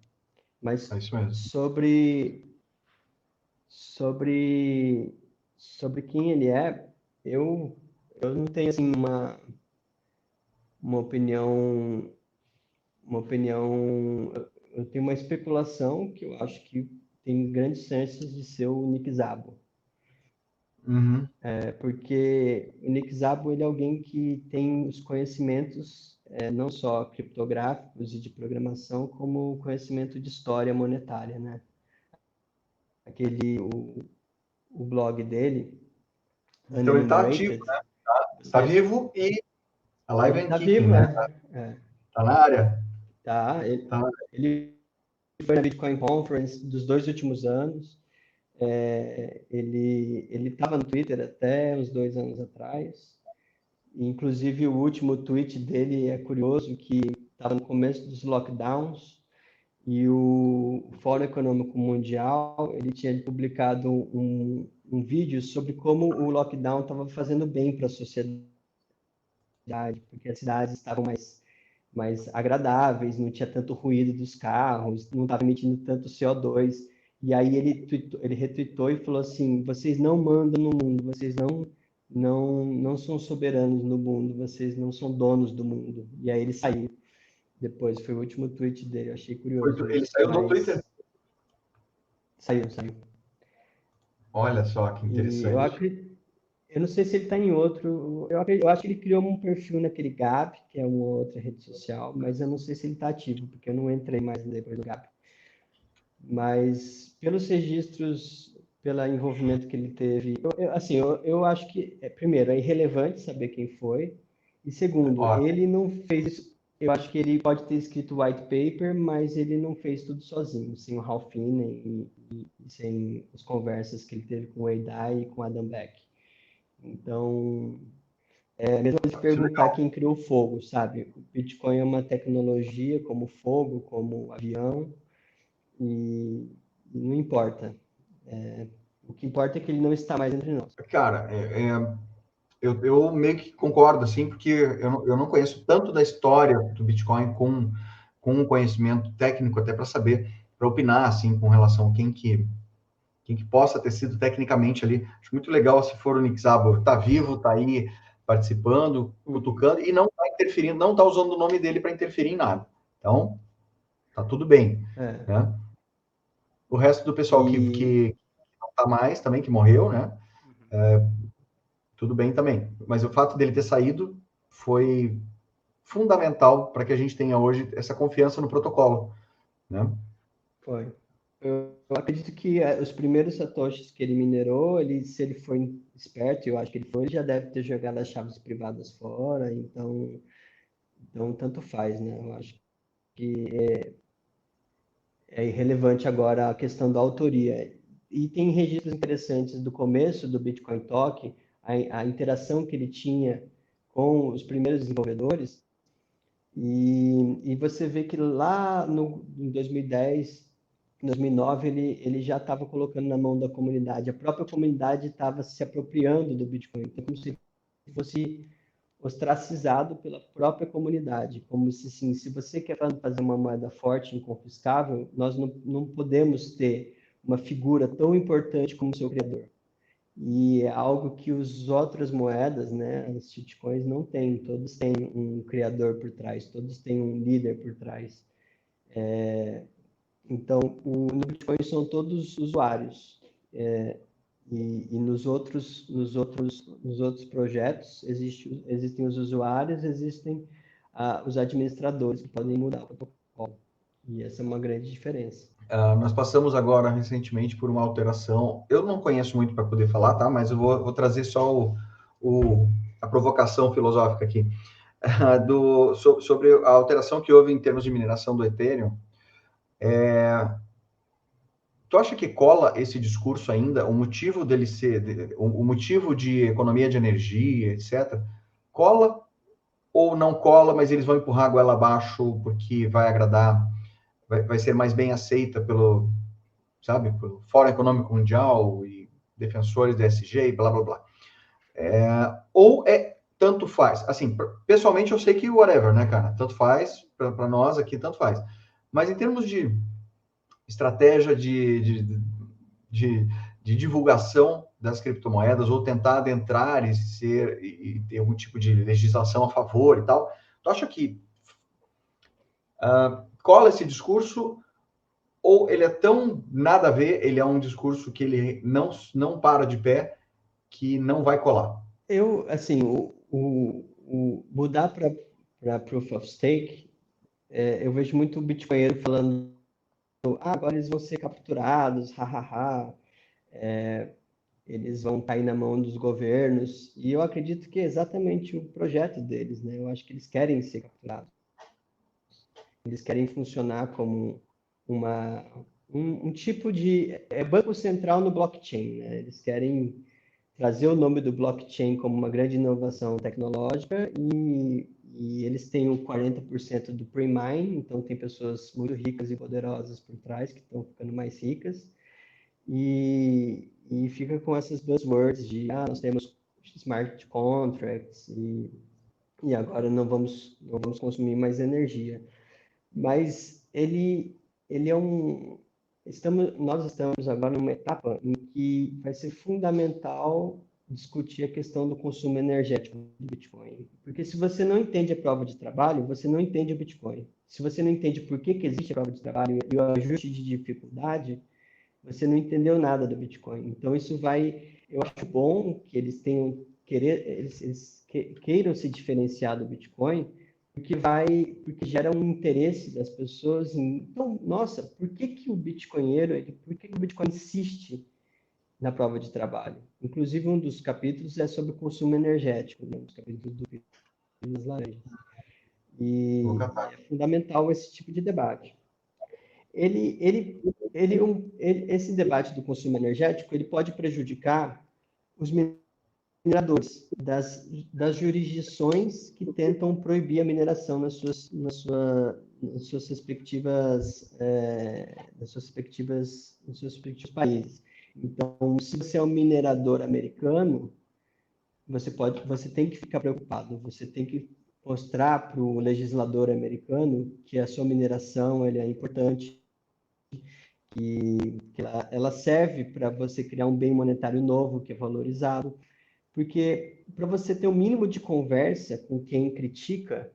Mas isso mesmo. sobre sobre quem ele é, eu não tenho assim uma opinião uma opinião eu tenho uma especulação que eu acho que tem grandes chances de ser o Nick Szabo. Uhum. Porque o Nick Szabo ele é alguém que tem os conhecimentos não só criptográficos e de programação, como conhecimento de história monetária, né? O blog dele, Então ele está ativo, Unenumerated, está você, vivo e alive ele and está kicking, vivo, né? é, Tá na área. tá, Tá na... ele foi na Bitcoin Conference dos 2 últimos anos, ele estava no Twitter até uns 2 anos atrás. Inclusive, o último tweet dele é curioso, que estava no começo dos lockdowns e o Fórum Econômico Mundial ele tinha publicado um vídeo sobre como o lockdown estava fazendo bem para a sociedade, porque as cidades estavam mais agradáveis, não tinha tanto ruído dos carros, não estava emitindo tanto CO2. E aí ele retweetou e falou assim: vocês não mandam no mundo, vocês não são soberanos no mundo, vocês não são donos do mundo. E aí ele saiu. Depois foi o último tweet dele, eu achei curioso Ele isso, saiu do Twitter. mas saiu. Olha só que E interessante. eu não sei se ele está em outro. Eu acho que ele criou um perfil naquele Gap, que é uma outra rede social, mas eu não sei se ele está ativo, porque eu não entrei mais depois do Gap. Mas pelos registros, pelo envolvimento que ele teve, assim, eu acho que, primeiro, é irrelevante saber quem foi, e segundo, Ó, ele não fez. Eu acho que ele pode ter escrito white paper, mas ele não fez tudo sozinho, sem o Ralph Finney e sem as conversas que ele teve com o Wei Dai e com o Adam Beck. Então, é a mesma coisa de isso é perguntar legal. quem criou o fogo, sabe? O Bitcoin é uma tecnologia como fogo, como avião, e não importa. O que importa é que ele não está mais entre nós. Cara, eu meio que concordo, assim, porque eu não conheço tanto da história do Bitcoin com um conhecimento técnico até para saber, para opinar, assim, com relação a quem que possa ter sido tecnicamente ali. Acho muito legal se for o Nick Szabo, tá vivo, tá aí participando, cutucando, e não tá interferindo, não tá usando o nome dele para interferir em nada. Então, tá tudo bem, né? O resto do pessoal que não tá mais também, que morreu, né? Tudo bem também. Mas o fato dele ter saído foi fundamental para que a gente tenha hoje essa confiança no protocolo, né? Foi. Eu acredito que os primeiros satoshis que ele minerou, se ele foi esperto, eu acho que ele já deve ter jogado as chaves privadas fora, então tanto faz, né? Eu acho que é irrelevante agora a questão da autoria. E tem registros interessantes do começo do Bitcoin Talk, a interação que ele tinha com os primeiros desenvolvedores, e você vê que lá em 2010, 2009, ele já estava colocando na mão da comunidade. A própria comunidade estava se apropriando do Bitcoin. Então, como se fosse ostracizado pela própria comunidade. Como se, assim, se você quer fazer uma moeda forte, inconfiscável, nós não podemos ter uma figura tão importante como o seu criador. E é algo que as outras moedas, né, as shitcoins, não têm. Todos têm um criador por trás, todos têm um líder por trás. Então, no Bitcoin são todos usuários. E nos outros projetos existem os usuários, existem os administradores que podem mudar o protocolo. E essa é uma grande diferença. Nós passamos agora recentemente por uma alteração. Eu não conheço muito para poder falar, tá? Mas eu vou trazer só a provocação filosófica aqui sobre a alteração que houve em termos de mineração do Ethereum. Tu acha que cola esse discurso ainda? O motivo dele ser, o motivo de economia de energia, etc. Cola ou não cola? Mas eles vão empurrar a goela abaixo porque vai agradar, vai ser mais bem aceita pelo Fórum Econômico Mundial e defensores da ESG e blá, blá, blá. Ou tanto faz? Assim, pessoalmente eu sei que whatever, né, cara? Tanto faz, para nós aqui, tanto faz. Mas em termos de estratégia de divulgação das criptomoedas, ou tentar adentrar e ter algum tipo de legislação a favor e tal, tu acha que cola esse discurso, ou ele é tão nada a ver, ele é um discurso que ele não para de pé, que não vai colar? Assim, mudar para Proof of Stake, eu vejo muito bitcoinheiro falando, agora eles vão ser capturados, hahaha, eles vão cair na mão dos governos, e eu acredito que é exatamente o projeto deles, né? Eu acho que eles querem ser capturados. Eles querem funcionar como um tipo de banco central no blockchain, né? Eles querem trazer o nome do blockchain como uma grande inovação tecnológica e eles têm o 40% do pre-mine, então tem pessoas muito ricas e poderosas por trás que estão ficando mais ricas e fica com essas buzzwords de nós temos smart contracts e agora não vamos consumir mais energia. Mas ele é nós estamos agora numa etapa em que vai ser fundamental discutir a questão do consumo energético do Bitcoin. Porque se você não entende a prova de trabalho, você não entende o Bitcoin. Se você não entende por que existe a prova de trabalho e o ajuste de dificuldade, você não entendeu nada do Bitcoin. Então, eu acho bom que eles queiram se diferenciar do Bitcoin, porque gera um interesse das pessoas então, nossa, por que o Bitcoin insiste na prova de trabalho? Inclusive, um dos capítulos é sobre o consumo energético, né? Um dos capítulos do Pílulas Laranjas. E é fundamental esse tipo de debate. Esse debate do consumo energético, ele pode prejudicar os mineradores das jurisdições que tentam proibir a mineração nos seus respectivos países. Então, se você é um minerador americano, você tem que ficar preocupado, você tem que mostrar para o legislador americano que a sua mineração é importante, que ela serve para você criar um bem monetário novo que é valorizado, porque para você ter um mínimo de conversa com quem critica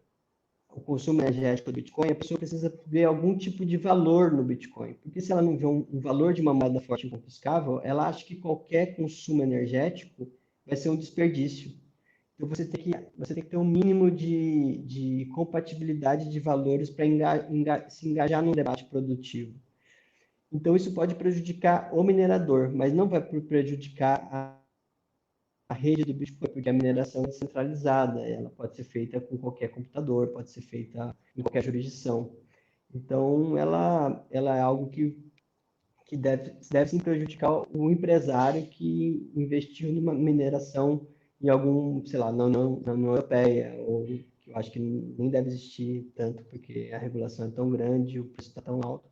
o consumo energético do Bitcoin, a pessoa precisa ver algum tipo de valor no Bitcoin. Porque se ela não vê um valor de uma moeda forte e inconfiscável, ela acha que qualquer consumo energético vai ser um desperdício. Então você tem que ter um mínimo de compatibilidade de valores para se engajar num debate produtivo. Então isso pode prejudicar o minerador, mas não vai prejudicar a rede do Bitcoin, porque a mineração é centralizada, ela pode ser feita com qualquer computador, pode ser feita em qualquer jurisdição. Então, ela é algo que deve sim prejudicar o empresário que investiu numa mineração em algum, sei lá, na União Europeia, ou que eu acho que nem deve existir tanto, porque a regulação é tão grande, o preço está tão alto,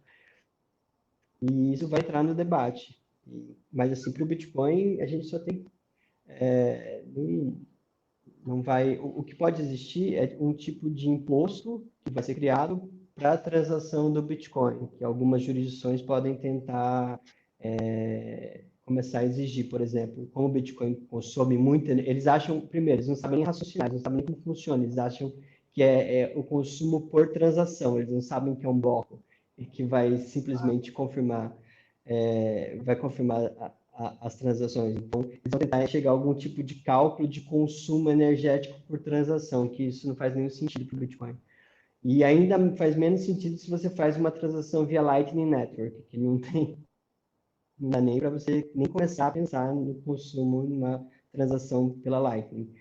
e isso vai entrar no debate. Mas, assim, para o Bitcoin, a gente só tem não, não vai. O que pode existir é um tipo de imposto que vai ser criado para a transação do Bitcoin, que algumas jurisdições podem tentar começar a exigir, por exemplo, como o Bitcoin consome muito, eles acham, primeiro, eles não sabem nem raciocinar, eles não sabem nem como funciona, eles acham que é o consumo por transação, eles não sabem que é um bloco e que vai simplesmente confirmar, vai confirmar as transações. Então, eles vão tentar chegar a algum tipo de cálculo de consumo energético por transação, que isso não faz nenhum sentido para o Bitcoin. E ainda faz menos sentido se você faz uma transação via Lightning Network, que não dá nem para você nem começar a pensar no consumo numa transação pela Lightning.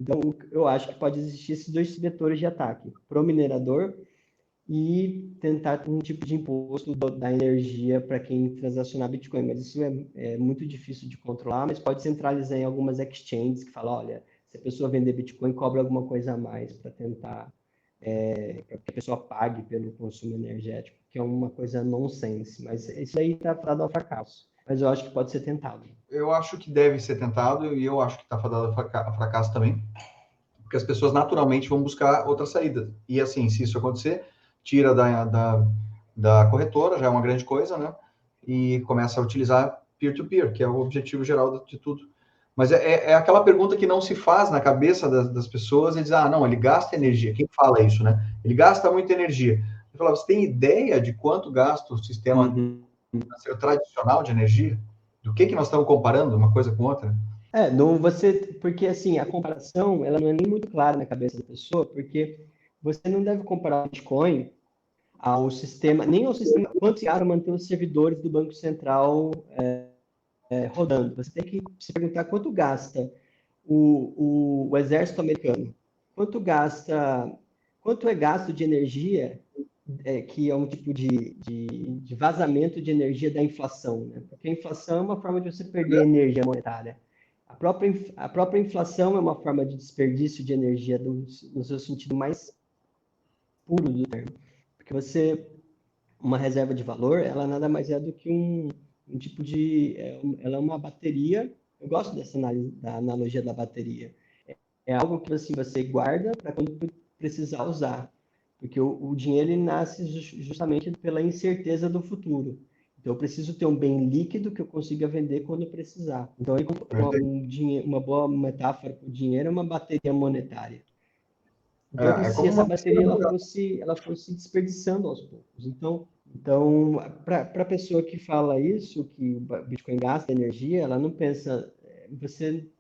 Então, eu acho que pode existir esses dois vetores de ataque, para o minerador e tentar um tipo de imposto da energia para quem transacionar Bitcoin. Mas isso é muito difícil de controlar, mas pode centralizar em algumas exchanges que falam, olha, se a pessoa vender Bitcoin, cobra alguma coisa a mais para tentar que a pessoa pague pelo consumo energético, que é uma coisa nonsense. Mas isso aí está fadado ao fracasso. Mas eu acho que pode ser tentado. Eu acho que deve ser tentado e eu acho que está fadado ao fracasso também, porque as pessoas naturalmente vão buscar outra saída. E assim, se isso acontecer, tira da corretora, já é uma grande coisa, né? E começa a utilizar peer-to-peer, que é o objetivo geral de tudo. Mas é aquela pergunta que não se faz na cabeça das pessoas, e diz, não, ele gasta energia. Quem fala isso, né? Ele gasta muita energia. Eu falava, você tem ideia de quanto gasta o sistema tradicional de energia? Do que nós estamos comparando uma coisa com outra? Não, porque assim, a comparação, ela não é nem muito clara na cabeça da pessoa, porque você não deve comparar o Bitcoin ao sistema, nem ao sistema, quanto se gasta manter os servidores do Banco Central rodando. Você tem que se perguntar quanto gasta o exército americano, quanto é gasto de energia, que é um tipo de vazamento de energia da inflação, né? Porque a inflação é uma forma de você perder energia monetária. A própria inflação é uma forma de desperdício de energia no seu sentido mais puro do termo. Porque uma reserva de valor, ela nada mais é do que um tipo ela é uma bateria. Eu gosto da analogia da bateria. É algo que assim, você guarda para quando precisar usar. Porque o dinheiro ele nasce justamente pela incerteza do futuro. Então, eu preciso ter um bem líquido que eu consiga vender quando eu precisar. Então, uma boa metáfora para o dinheiro é uma bateria monetária. Então, eu preciso que essa bateria ela fosse desperdiçando aos poucos. Então para a pessoa que fala isso, que o Bitcoin gasta energia, ela não pensa. Você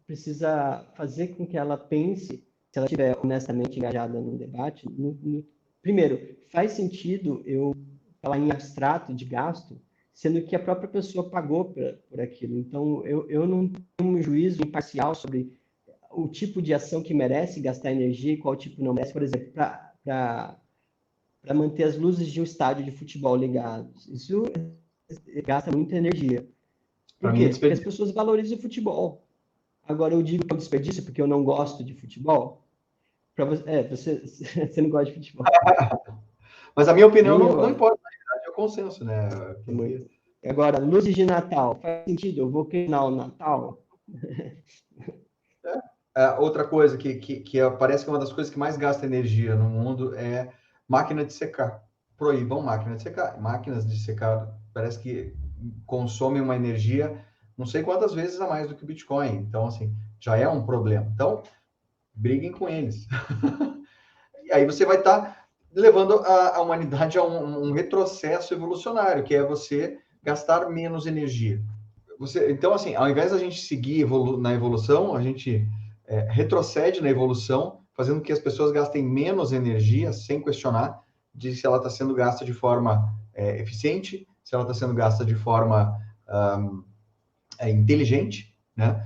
precisa fazer com que ela pense, se ela estiver honestamente engajada no debate, primeiro, faz sentido eu falar em abstrato de gasto, sendo que a própria pessoa pagou por aquilo. Então, eu não tenho um juízo imparcial sobre o tipo de ação que merece gastar energia e qual tipo não merece. Por exemplo, para manter as luzes de um estádio de futebol ligados. Isso gasta muita energia. Por quê? Porque as pessoas valorizam o futebol. Agora, eu digo que é um desperdício porque eu não gosto de futebol. Você não gosta de futebol. Mas a minha opinião não importa, na verdade, é o consenso, né? Agora, luzes de Natal, faz sentido? Eu vou queimar o Natal? Outra coisa parece que é uma das coisas que mais gasta energia no mundo é máquina de secar. Proíbam máquina de secar. Máquinas de secar parece que consomem uma energia não sei quantas vezes a mais do que o Bitcoin. Então, assim, já é um problema. Então, briguem com eles. E aí você vai estar levando a humanidade a um retrocesso evolucionário, que é você gastar menos energia. Então, assim, ao invés da gente seguir na evolução, a gente retrocede na evolução, fazendo com que as pessoas gastem menos energia, sem questionar de se ela está sendo gasta de forma eficiente, se ela está sendo gasta de forma inteligente, né?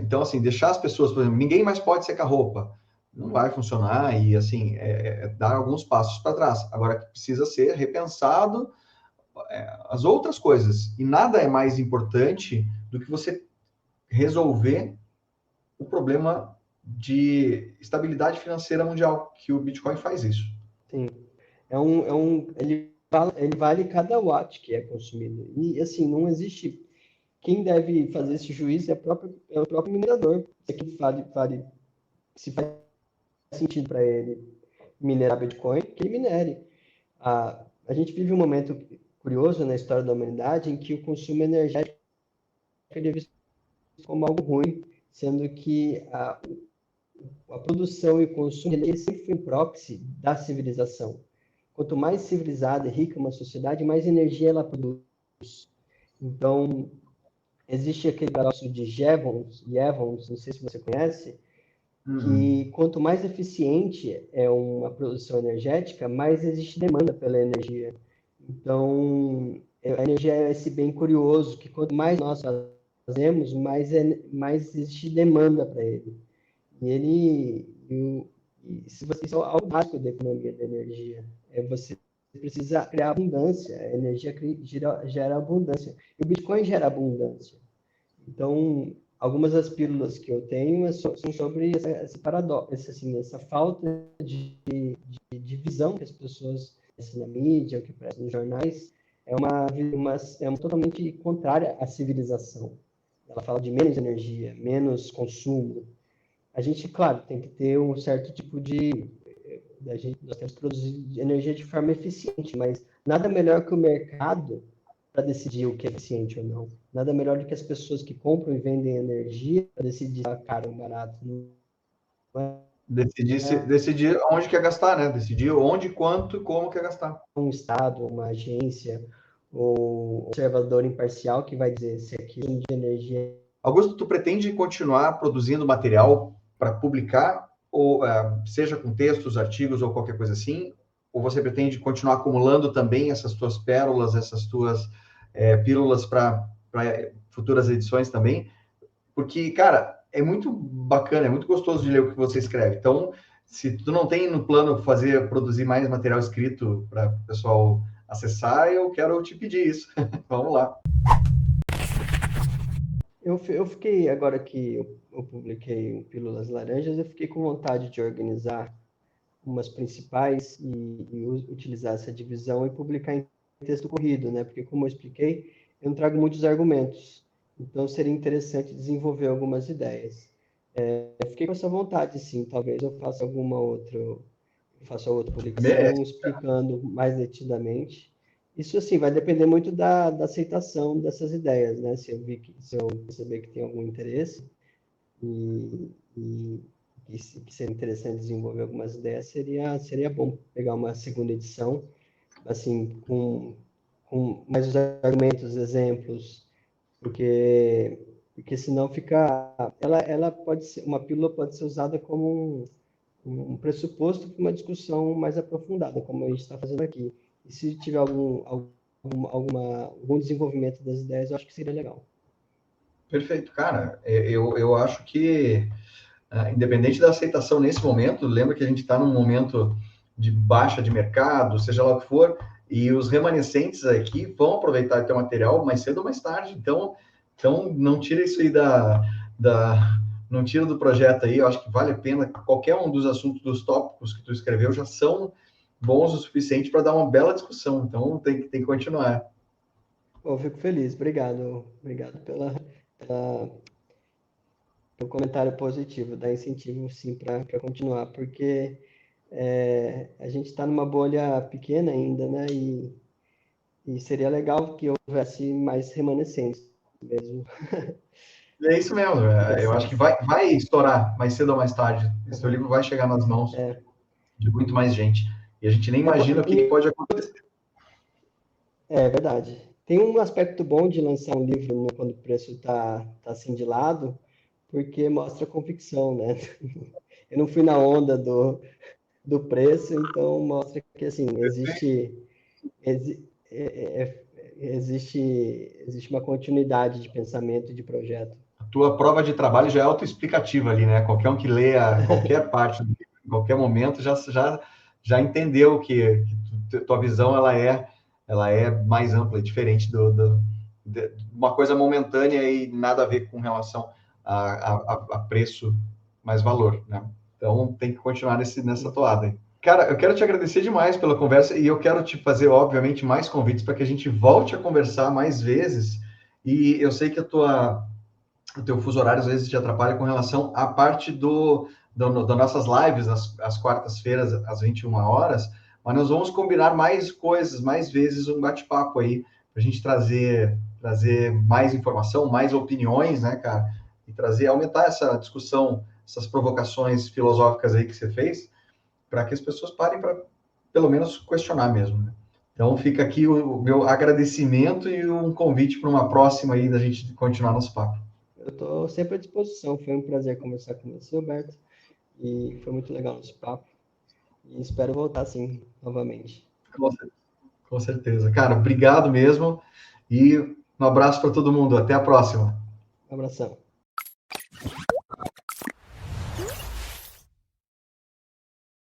Então, assim, deixar as pessoas, por exemplo, ninguém mais pode secar roupa, não vai funcionar e, assim, dar alguns passos para trás. Agora, precisa ser repensado as outras coisas. E nada é mais importante do que você resolver o problema de estabilidade financeira mundial, que o Bitcoin faz isso. Sim. Ele vale cada watt que é consumido. E, assim, não existe... Quem deve fazer esse juízo é o próprio minerador. Se faz sentido para ele minerar Bitcoin, que ele minere. A gente vive um momento curioso na história da humanidade em que o consumo energético é visto como algo ruim, sendo que a produção e o consumo ele sempre foi um proxy da civilização. Quanto mais civilizada e rica uma sociedade, mais energia ela produz. Então, existe aquele negócio de Jevons, não sei se você conhece, que quanto mais eficiente é uma produção energética, mais existe demanda pela energia. Então, a energia é esse bem curioso, que quanto mais nós fazemos, mais existe demanda para ele. Se você isso é algo básico da economia da energia, você precisa criar abundância, a energia gera abundância. E o Bitcoin gera abundância. Então, algumas das pílulas que eu tenho são sobre esse paradoxo, essa falta de visão que as pessoas na mídia, o que aparece nos jornais, é uma totalmente contrária à civilização. Ela fala de menos energia, menos consumo. A gente, claro, tem que ter um certo tipo nós temos que produzir energia de forma eficiente, mas nada melhor que o mercado para decidir o que é eficiente ou não. Nada melhor do que as pessoas que compram e vendem energia para decidir se é caro ou barato. Decidir onde quer gastar, né? Decidir onde, quanto e como quer gastar. Um Estado, uma agência, ou um observador imparcial que vai dizer se aquilo de energia... Augusto, tu pretende continuar produzindo material para publicar, ou seja com textos, artigos ou qualquer coisa assim? Ou você pretende continuar acumulando também essas tuas pérolas, essas tuas pílulas para futuras edições também? Porque, cara, é muito bacana, é muito gostoso de ler o que você escreve. Então, se tu não tem no plano produzir mais material escrito para o pessoal acessar, eu quero te pedir isso. Vamos lá. Eu fiquei, agora que eu publiquei o Pílulas Laranjas, eu fiquei com vontade de organizar umas principais e utilizar essa divisão e publicar em texto corrido, né? Porque, como eu expliquei, eu não trago muitos argumentos. Então, seria interessante desenvolver algumas ideias. Eu fiquei com essa vontade, sim. Talvez eu faça outra publicação explicando mais detidamente. Isso, assim, vai depender muito da aceitação dessas ideias, né? Se eu perceber que tem algum interesse e que seria interessante desenvolver algumas ideias, seria bom pegar uma segunda edição, assim, com mais os argumentos, exemplos, porque senão ela pode ser, uma pílula pode ser usada como um pressuposto para uma discussão mais aprofundada, como a gente está fazendo aqui. E se tiver algum desenvolvimento das ideias, eu acho que seria legal. Perfeito, cara. Eu acho que, independente da aceitação nesse momento, lembra que a gente está num momento de baixa de mercado, seja lá o que for, e os remanescentes aqui vão aproveitar o teu material mais cedo ou mais tarde. Então não tira isso aí não tira do projeto aí. Eu acho que vale a pena. Qualquer um dos assuntos, dos tópicos que tu escreveu já são bons o suficiente para dar uma bela discussão. Então tem que continuar. Eu fico feliz, obrigado. Obrigado pelo comentário positivo, dá incentivo sim para continuar, porque a gente está numa bolha pequena ainda, né? E seria legal que houvesse mais remanescentes mesmo. É isso mesmo. Eu acho que vai estourar mais cedo ou mais tarde. Esse teu livro vai chegar nas mãos É. de muito mais gente. E a gente nem imagina o que pode acontecer. É verdade. Tem um aspecto bom de lançar um livro, né, quando o preço está assim de lado, porque mostra convicção, né? Eu não fui na onda do preço, então mostra que assim existe uma continuidade de pensamento e de projeto. A tua prova de trabalho já é autoexplicativa ali, né? Qualquer um que leia qualquer parte do livro, em qualquer momento, já entendeu que tua visão ela é mais ampla e diferente de uma coisa momentânea e nada a ver com relação a preço mais valor, né? Então tem que continuar nessa toada aí. Cara, eu quero te agradecer demais pela conversa e eu quero te fazer, obviamente, mais convites para que a gente volte a conversar mais vezes. E eu sei que o teu fuso horário às vezes te atrapalha com relação à parte das nossas lives, às quartas-feiras, às 21 horas, mas nós vamos combinar mais coisas, mais vezes um bate-papo aí, para a gente trazer mais informação, mais opiniões, né, cara? E aumentar essa discussão, essas provocações filosóficas aí que você fez, para que as pessoas parem para, pelo menos, questionar mesmo, né? Então, fica aqui o meu agradecimento e um convite para uma próxima aí da gente continuar nosso papo. Eu estou sempre à disposição. Foi um prazer conversar com você, Roberto, e foi muito legal nosso papo. E espero voltar sim, novamente. Com certeza. Cara, obrigado mesmo e um abraço para todo mundo. Até a próxima. Um abração.